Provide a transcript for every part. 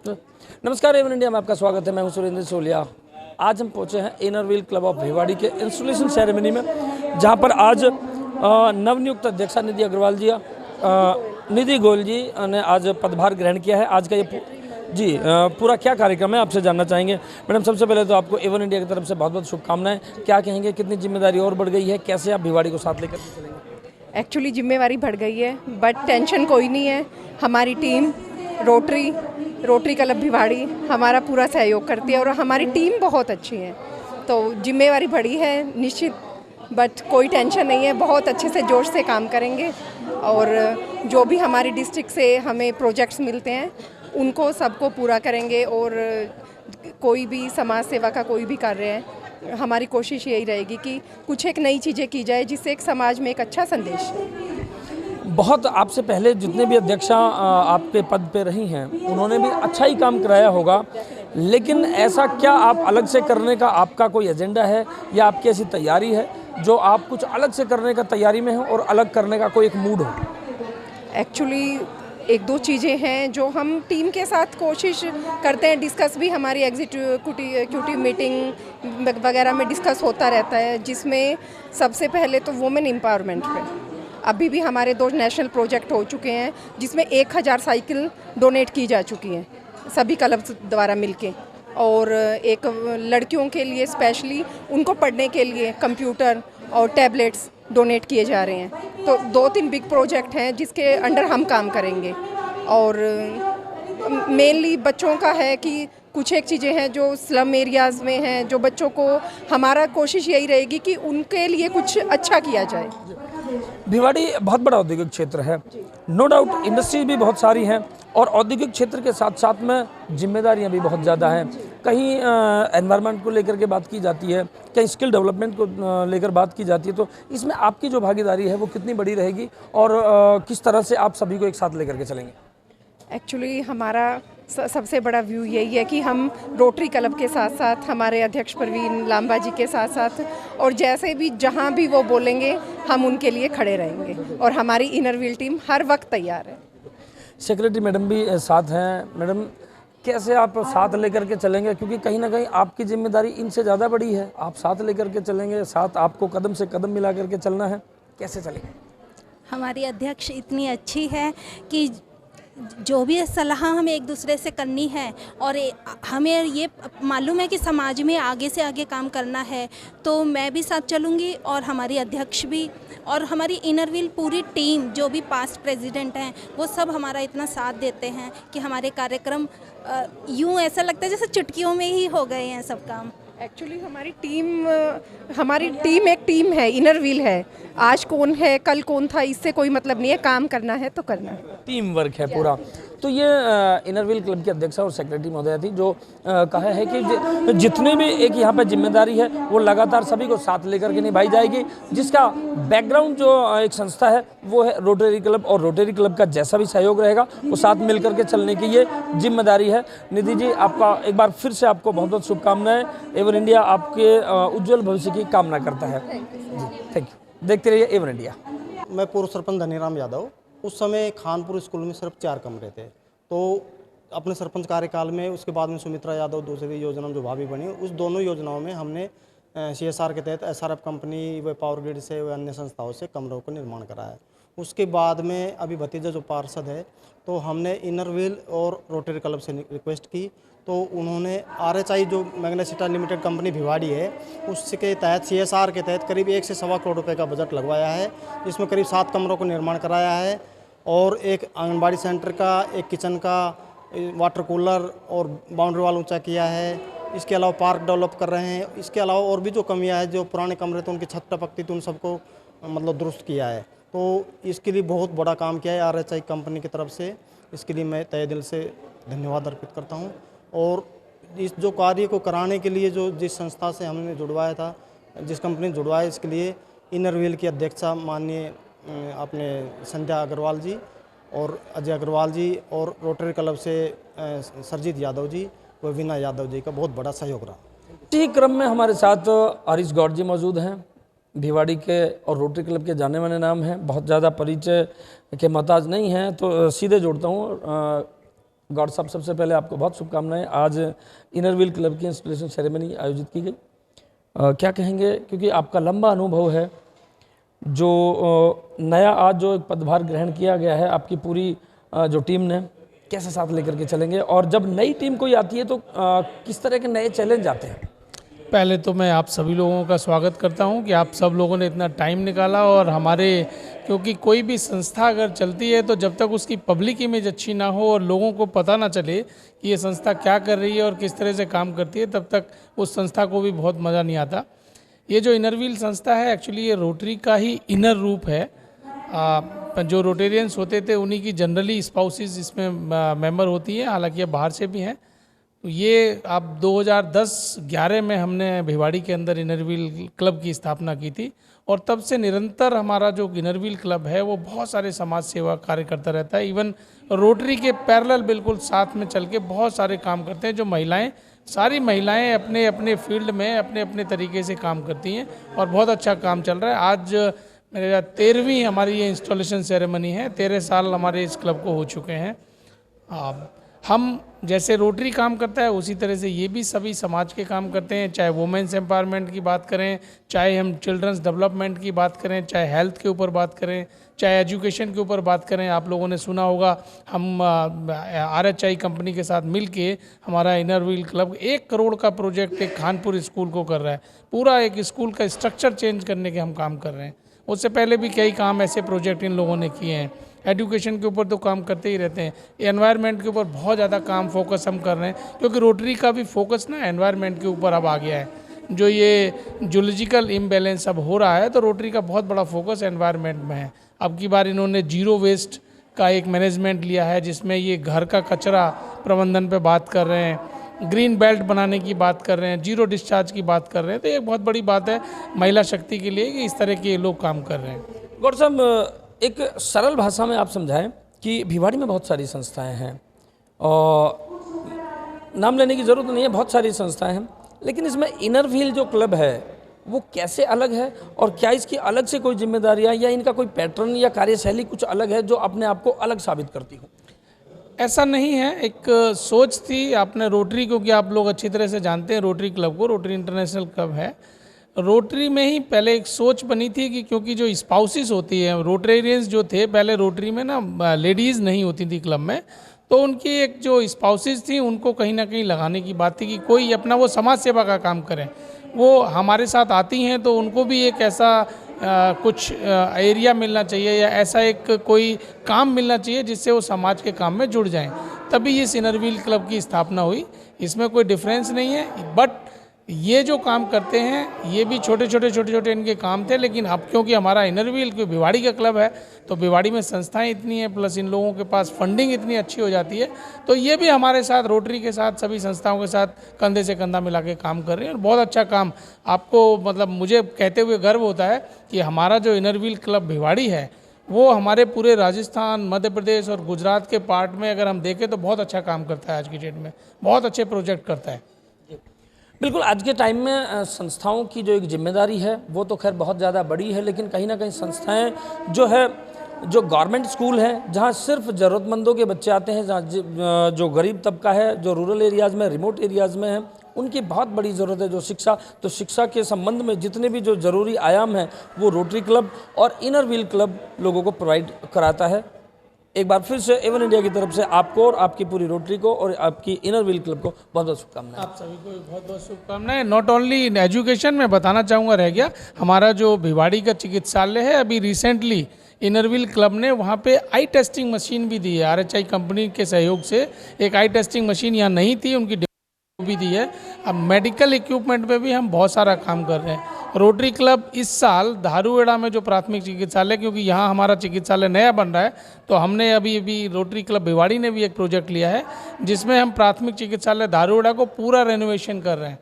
नमस्कार Avon India में आपका स्वागत है। मैं हूं सुरेंद्र सोलिया। आज हम पहुंचे हैं inner wheel club of Bhiwadi के इंस्टॉलेशन सेरेमनी में, जहां पर आज नवनियुक्त अध्यक्षा निधि अग्रवाल जी निधि गोयल जी ने आज पदभार ग्रहण किया है। आज का ये पूरा क्या कार्यक्रम है आपसे जानना चाहेंगे। मैडम, सबसे पहले तो आपको एवन इंडिया की तरफ से बहुत बहुत शुभकामनाएं। क्या कहेंगे, कितनी जिम्मेदारी और बढ़ गई है, कैसे आप भिवाड़ी को साथ लेकर चलेंगे? एक्चुअली जिम्मेवारी बढ़ गई है, बट टेंशन कोई नहीं है। हमारी टीम रोटरी क्लब भिवाड़ी हमारा पूरा सहयोग करती है और हमारी टीम बहुत अच्छी है, तो जिम्मेवारी बढ़ी है निश्चित, बट कोई टेंशन नहीं है। बहुत अच्छे से जोश से काम करेंगे और जो भी हमारी डिस्ट्रिक्ट से हमें प्रोजेक्ट्स मिलते हैं उनको सबको पूरा करेंगे। और कोई भी समाज सेवा का कोई भी कार्य है, हमारी कोशिश यही रहेगी कि कुछ एक नई चीज़ें की जाए जिससे एक समाज में एक अच्छा संदेश। बहुत आपसे पहले जितने भी अध्यक्षा आपके पद पे रही हैं उन्होंने भी अच्छा ही काम कराया होगा, लेकिन ऐसा क्या आप अलग से करने का आपका कोई एजेंडा है या आपकी ऐसी तैयारी है जो आप कुछ अलग से करने का तैयारी में हो और अलग करने का कोई एक मूड हो? एक्चुअली एक दो चीज़ें हैं जो हम टीम के साथ कोशिश करते हैं, डिस्कस भी हमारी एग्जीक्यूटिव मीटिंग वगैरह में डिस्कस होता रहता है, जिसमें सबसे पहले तो वुमेन एम्पावरमेंट पे अभी भी हमारे 2 नेशनल प्रोजेक्ट हो चुके हैं, जिसमें 1000 साइकिल डोनेट की जा चुकी हैं सभी क्लब्स द्वारा मिलके। और एक लड़कियों के लिए स्पेशली उनको पढ़ने के लिए कंप्यूटर और टैबलेट्स डोनेट किए जा रहे हैं। तो 2-3 बिग प्रोजेक्ट हैं जिसके अंडर हम काम करेंगे। और मेनली बच्चों का है कि कुछ एक चीज़ें हैं जो स्लम एरियाज़ में हैं, जो बच्चों को हमारा कोशिश यही रहेगी कि उनके लिए कुछ अच्छा किया जाए। भिवाड़ी बहुत बड़ा औद्योगिक क्षेत्र है, नो डाउट इंडस्ट्रीज भी बहुत सारी हैं और औद्योगिक क्षेत्र के साथ साथ में जिम्मेदारियां भी बहुत ज़्यादा हैं। कहीं एनवायरनमेंट को लेकर के बात की जाती है, कहीं स्किल डेवलपमेंट को लेकर बात की जाती है, तो इसमें आपकी जो भागीदारी है वो कितनी बड़ी रहेगी और किस तरह से आप सभी को एक साथ लेकर के चलेंगे? एक्चुअली हमारा सबसे बड़ा व्यू यही है कि हम रोटरी क्लब के साथ साथ हमारे अध्यक्ष प्रवीण लांबा जी के साथ साथ और जैसे भी जहां भी वो बोलेंगे हम उनके लिए खड़े रहेंगे और हमारी इनर व्हील टीम हर वक्त तैयार है। सेक्रेटरी मैडम भी साथ हैं। मैडम, कैसे आप साथ लेकर के चलेंगे, क्योंकि कहीं ना कहीं आपकी जिम्मेदारी इनसे ज़्यादा बड़ी है, आप साथ लेकर के चलेंगे, साथ आपको कदम से कदम मिला करके चलना है, कैसे चलेंगे? हमारी अध्यक्ष इतनी अच्छी है कि जो भी सलाह हमें एक दूसरे से करनी है और हमें ये मालूम है कि समाज में आगे से आगे काम करना है, तो मैं भी साथ चलूँगी और हमारी अध्यक्ष भी और हमारी इनर व्हील पूरी टीम जो भी पास्ट प्रेसिडेंट हैं वो सब हमारा इतना साथ देते हैं कि हमारे कार्यक्रम यूँ ऐसा लगता है जैसे चुटकियों में ही हो गए हैं सब काम। एक्चुअली हमारी टीम एक टीम है, इनर व्हील है। आज कौन है कल कौन था इससे कोई मतलब नहीं है, काम करना है तो करना है, टीम वर्क है पूरा। तो ये इनर व्हील क्लब की अध्यक्षा और सेक्रेटरी महोदया थी जो कहा है कि जितनी भी एक यहाँ पे जिम्मेदारी है वो लगातार सभी को साथ लेकर के निभाई जाएगी, जिसका बैकग्राउंड जो एक संस्था है वो है रोटरी क्लब, और रोटरी क्लब का जैसा भी सहयोग रहेगा वो साथ मिल करके चलने की ये जिम्मेदारी है। निधि जी, आपका एक बार फिर से आपको बहुत बहुत शुभकामनाएं। एवन इंडिया आपके उज्जवल भविष्य की कामना करता है जी। Thank you. देखते रहिए एवन इंडिया। मैं पूर्व सरपंच धनीराम यादव। उस समय खानपुर स्कूल में सिर्फ 4 कमरे थे, तो अपने सरपंच कार्यकाल में उसके बाद में सुमित्रा यादव दूसरी योजना जो भाभी बनी, उस दोनों योजनाओं में हमने CSR के तहत SRF कंपनी व पावर ग्रिड से व अन्य संस्थाओं से कमरों का निर्माण कराया। उसके बाद में अभी भतीजा जो पार्षद है, तो हमने इनर व्हील और रोटरी क्लब से रिक्वेस्ट की, तो उन्होंने RHI जो मैग्नेसिटा लिमिटेड कंपनी भिवाड़ी है उसके तहत CSR के तहत करीब 1 से 1.25 करोड़ रुपए का बजट लगवाया है, जिसमें करीब 7 कमरों को निर्माण कराया है और एक आंगनबाड़ी सेंटर का, एक किचन का, वाटर कूलर और बाउंड्री वाल ऊंचा किया है। इसके अलावा पार्क डेवलप कर रहे हैं। इसके अलावा और भी जो कमियां हैं, जो पुराने कमरे थे उनकी छत टपकती थी, उन सबको मतलब दुरुस्त किया है। तो इसके लिए बहुत बड़ा काम किया है RHI कंपनी की तरफ से। इसके लिए मैं तहे दिल से धन्यवाद अर्पित करता हूँ। और इस जो कार्य को कराने के लिए जो जिस संस्था से हमने जुड़वाया था, जिस कंपनी ने जुड़वाया, इसके लिए इनर व्हील की अध्यक्षा माननीय अपने संध्या अग्रवाल जी और अजय अग्रवाल जी और रोटरी क्लब से सरजीत यादव जी व वीना यादव जी का बहुत बड़ा सहयोग रहा। इसी क्रम में हमारे साथ हरीश गौड़ जी मौजूद हैं। भिवाड़ी के और रोटरी क्लब के जाने माने नाम हैं, बहुत ज़्यादा परिचय के मोहताज नहीं हैं, तो सीधे जोड़ता हूँ। गौड़ साहब, सबसे पहले आपको बहुत शुभकामनाएं। आज इनर व्हील क्लब की इंस्टॉलेशन सेरेमनी आयोजित की गई, क्या कहेंगे, क्योंकि आपका लंबा अनुभव है, जो नया आज जो एक पदभार ग्रहण किया गया है आपकी पूरी जो टीम ने, कैसे साथ लेकर के चलेंगे, और जब नई टीम कोई आती है तो किस तरह के नए चैलेंज आते हैं? पहले तो मैं आप सभी लोगों का स्वागत करता हूं कि आप सब लोगों ने इतना टाइम निकाला, और हमारे, क्योंकि कोई भी संस्था अगर चलती है तो जब तक उसकी पब्लिक इमेज अच्छी ना हो और लोगों को पता ना चले कि ये संस्था क्या कर रही है और किस तरह से काम करती है, तब तक उस संस्था को भी बहुत मज़ा नहीं आता। ये जो इनर व्हील संस्था है, एक्चुअली ये रोटरी का ही इनर रूप है। जो रोटेरियंस होते थे उन्हीं की जनरली स्पाउसेस इसमें मेंबर होती है, हालांकि ये बाहर से भी हैं। तो ये अब 2010-11 में हमने भिवाड़ी के अंदर इनर व्हील क्लब की स्थापना की थी, और तब से निरंतर हमारा जो इनर व्हील क्लब है वो बहुत सारे समाज सेवा कार्य करता रहता है। इवन रोटरी के पैरेलल बिल्कुल साथ में चल के बहुत सारे काम करते हैं, जो महिलाएं, सारी महिलाएं अपने अपने फील्ड में अपने अपने तरीके से काम करती हैं, और बहुत अच्छा काम चल रहा है। आज मेरा 13वीं हमारी ये इंस्टॉलेशन सेरेमनी है, 13 साल हमारे इस क्लब को हो चुके हैं। हम जैसे रोटरी काम करता है उसी तरह से ये भी सभी समाज के काम करते हैं, चाहे वुमेन्स एम्पावरमेंट की बात करें, चाहे हम चिल्ड्रंस डेवलपमेंट की बात करें, चाहे हेल्थ के ऊपर बात करें, चाहे एजुकेशन के ऊपर बात करें। आप लोगों ने सुना होगा, हम RHI कंपनी के साथ मिलके हमारा इनर व्हील क्लब 1 करोड़ का प्रोजेक्ट एक खानपुर स्कूल को कर रहा है। पूरा एक स्कूल का स्ट्रक्चर चेंज करने के हम काम कर रहे हैं। उससे पहले भी कई काम ऐसे प्रोजेक्ट इन लोगों ने किए हैं। एजुकेशन के ऊपर तो काम करते ही रहते हैं, एनवायरनमेंट के ऊपर बहुत ज़्यादा काम फोकस हम कर रहे हैं, क्योंकि रोटरी का भी फोकस ना एनवायरनमेंट के ऊपर अब आ गया है। जो ये जूलॉजिकल इम्बैलेंस अब हो रहा है, तो रोटरी का बहुत बड़ा फोकस एनवायरनमेंट में है। अब की बार इन्होंने जीरो वेस्ट का एक मैनेजमेंट लिया है, जिसमें ये घर का कचरा प्रबंधन पे बात कर रहे हैं, ग्रीन बेल्ट बनाने की बात कर रहे हैं, जीरो डिस्चार्ज की बात कर रहे हैं। तो ये बहुत बड़ी बात है महिला शक्ति के लिए कि इस तरह के लोग काम कर रहे हैं। गौड़ साहब, एक सरल भाषा में आप समझाएं कि भिवाड़ी में बहुत सारी संस्थाएं हैं, और नाम लेने की ज़रूरत नहीं है, बहुत सारी संस्थाएं हैं, लेकिन इसमें इनर व्हील जो क्लब है वो कैसे अलग है, और क्या इसकी अलग से कोई जिम्मेदारियां या इनका कोई पैटर्न या कार्यशैली कुछ अलग है जो अपने आप को अलग साबित करती हो? ऐसा नहीं है, एक सोच थी आपने रोटरी को, कि आप लोग अच्छी तरह से जानते हैं रोटरी क्लब को, रोटरी इंटरनेशनल क्लब है। रोटरी में ही पहले एक सोच बनी थी कि क्योंकि जो स्पाउसेस होती है, रोटेरियंस जो थे पहले रोटरी में ना, लेडीज़ नहीं होती थी क्लब में, तो उनकी एक जो स्पाउसेस थी उनको कहीं ना कहीं लगाने की बात थी कि कोई अपना वो समाज सेवा का काम करें। वो हमारे साथ आती हैं तो उनको भी एक ऐसा कुछ एरिया मिलना चाहिए, या ऐसा एक कोई काम मिलना चाहिए जिससे वो समाज के काम में जुड़ जाएं। तभी इस इनर व्हील क्लब की स्थापना हुई। इसमें कोई डिफरेंस नहीं है, बट ये जो काम करते हैं ये भी छोटे छोटे इनके काम थे, लेकिन अब क्योंकि हमारा इनर व्हील क्योंकि भिवाड़ी का क्लब है, तो भिवाड़ी में संस्थाएं इतनी हैं, प्लस इन लोगों के पास फंडिंग इतनी अच्छी हो जाती है, तो ये भी हमारे साथ रोटरी के साथ सभी संस्थाओं के साथ कंधे से कंधा मिला के काम कर रहे हैं, और बहुत अच्छा काम। आपको मतलब मुझे कहते हुए गर्व होता है कि हमारा जो इनर व्हील क्लब भिवाड़ी है वो हमारे पूरे राजस्थान, मध्य प्रदेश और गुजरात के पार्ट में अगर हम देखें तो बहुत अच्छा काम करता है। आज की डेट में बहुत अच्छे प्रोजेक्ट करता है। बिल्कुल, आज के टाइम में संस्थाओं की जो एक जिम्मेदारी है वो तो खैर बहुत ज़्यादा बड़ी है, लेकिन कहीं ना कहीं संस्थाएं जो है, जो गवर्नमेंट स्कूल हैं जहां सिर्फ ज़रूरतमंदों के बच्चे आते हैं, जहाँ जो गरीब तबका है, जो रूरल एरियाज़ में, रिमोट एरियाज़ में है, उनकी बहुत बड़ी ज़रूरत है जो शिक्षा। तो शिक्षा के संबंध में जितने भी जो ज़रूरी आयाम हैं वो रोटरी क्लब और इनर व्हील क्लब लोगों को प्रोवाइड कराता है। एक बार फिर से एवन इंडिया की तरफ से आपको और आपकी पूरी रोटरी को और आपकी इनर व्हील क्लब को बहुत बहुत शुभकामनाएं। आप सभी को बहुत बहुत शुभकामनाएं। नॉट ओनली इन एजुकेशन में बताना चाहूँगा, रह गया हमारा जो भिवाड़ी का चिकित्सालय है, अभी रिसेंटली इनर व्हील क्लब ने वहाँ पे आई टेस्टिंग मशीन भी दी है। RHI कंपनी के सहयोग से एक आई टेस्टिंग मशीन यहाँ नहीं थी, उनकी भी दी है। अब मेडिकल इक्विपमेंट पे भी हम बहुत सारा काम कर रहे हैं। रोटरी क्लब इस साल धारूहेड़ा में जो प्राथमिक चिकित्सालय, क्योंकि यहाँ हमारा चिकित्सालय नया बन रहा है, तो हमने अभी रोटरी क्लब भिवाड़ी ने भी एक प्रोजेक्ट लिया है जिसमें हम प्राथमिक चिकित्सालय धारूहेड़ा को पूरा रेनोवेशन कर रहे हैं।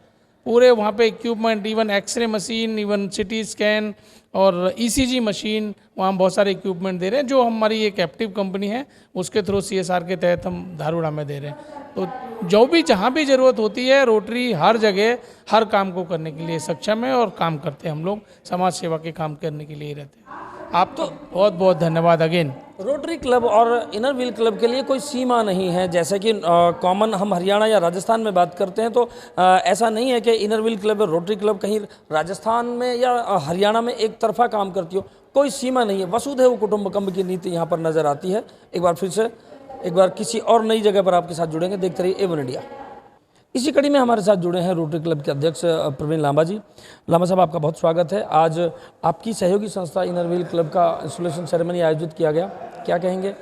पूरे वहाँ पे equipment, even x ray machine, even CT scan और ECG मशीन, वहाँ हम बहुत सारे इक्विपमेंट दे रहे हैं, जो हमारी एक कैप्टिव कंपनी है उसके थ्रू CSR के तहत हम धारूहेड़ा में दे रहे हैं। तो जो भी जहाँ भी ज़रूरत होती है, रोटरी हर जगह हर काम को करने के लिए सक्षम है, और काम करते हैं हम लोग समाज सेवा के काम करने के लिए रहते हैं। आप तो बहुत बहुत धन्यवाद अगेन। रोटरी क्लब और इनर व्हील क्लब के लिए कोई सीमा नहीं है, जैसे कि कॉमन हम हरियाणा या राजस्थान में बात करते हैं तो ऐसा नहीं है कि इनर व्हील क्लब और रोटरी क्लब कहीं राजस्थान में या हरियाणा में एक तरफा काम करती हो, कोई सीमा नहीं है। वसुधैव कुटुंबकम की नीति यहाँ पर नज़र आती है। एक बार फिर से एक बार किसी और नई जगह पर आपके साथ जुड़ेंगे, देखते रहिए A1 इंडिया। इसी कड़ी में हमारे साथ जुड़े हैं रोटरी क्लब के अध्यक्ष प्रवीण लांबा जी। लांबा साहब, आपका बहुत स्वागत है। आज आपकी सहयोगी संस्था इनर व्हील क्लब का इंस्टॉलेशन सेरेमनी आयोजित किया गया, क्या कहेंगे?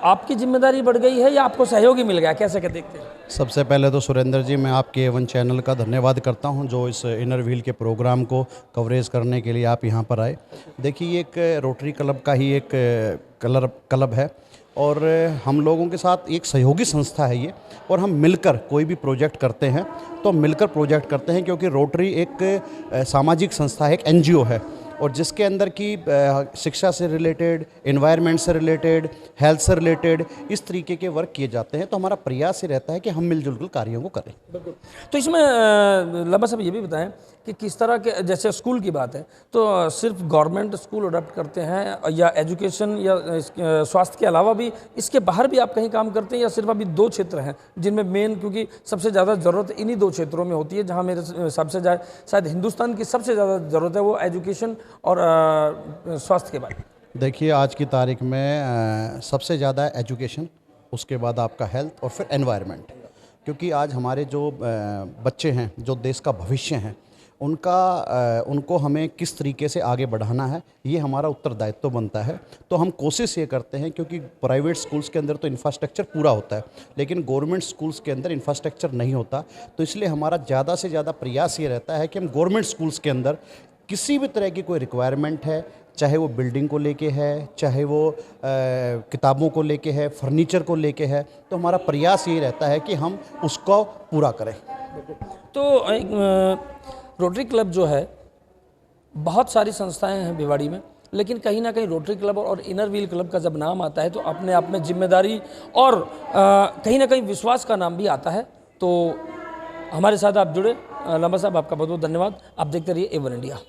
आपकी जिम्मेदारी बढ़ गई है या आपको सहयोगी मिल गया, कैसे क्या देखते हैं? सबसे पहले तो सुरेंद्र जी, मैं आपके A1 चैनल का धन्यवाद करता हूं जो इस इनर व्हील के प्रोग्राम को कवरेज करने के लिए आप यहां पर आए। देखिए, ये एक रोटरी क्लब का ही एक क्लब है और हम लोगों के साथ एक सहयोगी संस्था है ये, और हम मिलकर कोई भी प्रोजेक्ट करते हैं तो हम मिलकर प्रोजेक्ट करते हैं, क्योंकि रोटरी एक सामाजिक संस्था है, एक NGO है, और जिसके अंदर की शिक्षा से रिलेटेड, एनवायरनमेंट से रिलेटेड, हेल्थ से रिलेटेड इस तरीके के वर्क किए जाते हैं। तो हमारा प्रयास ये रहता है कि हम मिलजुल कर कार्यों को करें। बिल्कुल। तो इसमें लांबा साहब ये भी बताएं कि किस तरह के, जैसे स्कूल की बात है तो सिर्फ गवर्नमेंट स्कूल अडॉप्ट करते हैं या एजुकेशन या स्वास्थ्य के अलावा भी इसके बाहर भी आप कहीं काम करते हैं, या सिर्फ अभी 2 क्षेत्र हैं जिनमें मेन, क्योंकि सबसे ज़्यादा ज़रूरत इन्हीं 2 क्षेत्रों में होती है जहाँ मेरे हिसाब से शायद हिंदुस्तान की सबसे ज़्यादा ज़रूरत है, वो एजुकेशन और स्वास्थ्य के बारे में? देखिए, आज की तारीख में सबसे ज़्यादा एजुकेशन, उसके बाद आपका हेल्थ और फिर एनवायरनमेंट, क्योंकि आज हमारे जो बच्चे हैं, जो देश का भविष्य हैं, उनको हमें किस तरीके से आगे बढ़ाना है, ये हमारा उत्तरदायित्व बनता है। तो हम कोशिश ये करते हैं, क्योंकि प्राइवेट स्कूल्स के अंदर तो इंफ्रास्ट्रक्चर पूरा होता है, लेकिन गवर्नमेंट स्कूल्स के अंदर इंफ्रास्ट्रक्चर नहीं होता। तो इसलिए हमारा ज़्यादा से ज़्यादा प्रयास ये रहता है कि हम गवर्नमेंट स्कूल्स के अंदर किसी भी तरह की कोई रिक्वायरमेंट है, चाहे वो बिल्डिंग को लेके है, चाहे वो किताबों को लेके है, फर्नीचर को लेके है, तो हमारा प्रयास ये रहता है कि हम उसको पूरा करें। तो रोटरी क्लब जो है, बहुत सारी संस्थाएं हैं भिवाड़ी में, लेकिन कहीं ना कहीं रोटरी क्लब और इनर व्हील क्लब का जब नाम आता है तो अपने आप में जिम्मेदारी और कहीं ना कहीं विश्वास का नाम भी आता है। तो हमारे साथ आप जुड़े, लांबा साहब, आपका बहुत बहुत धन्यवाद। आप देखते रहिए A1 इंडिया।